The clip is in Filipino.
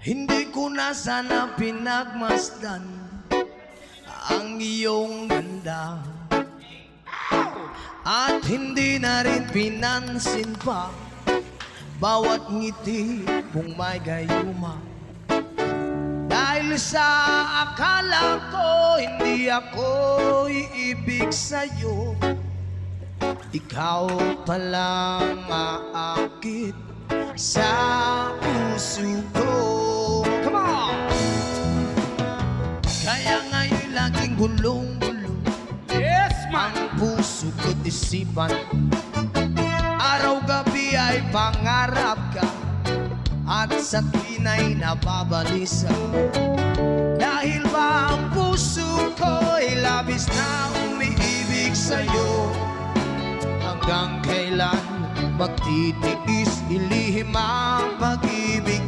Hindi ko na sana pinagmasdan ang iyong ganda, at hindi na rin pinansin pa bawat ngiti mong may gayuma. Dahil sa akala ko hindi ako iibig sa'yo, ikaw palang aakit sa puso ko. Come on! Kaya ngayon laging gulong-gulong, Yes, man! ang puso ko't isipan. Araw-gabi ay pangarap ka, at sa tuwin ay nababalisa. Dahil ba ang puso ko'y labis na umiibig sa'yo? Hanggang kailan magtitiis, ilihim ang pag-ibig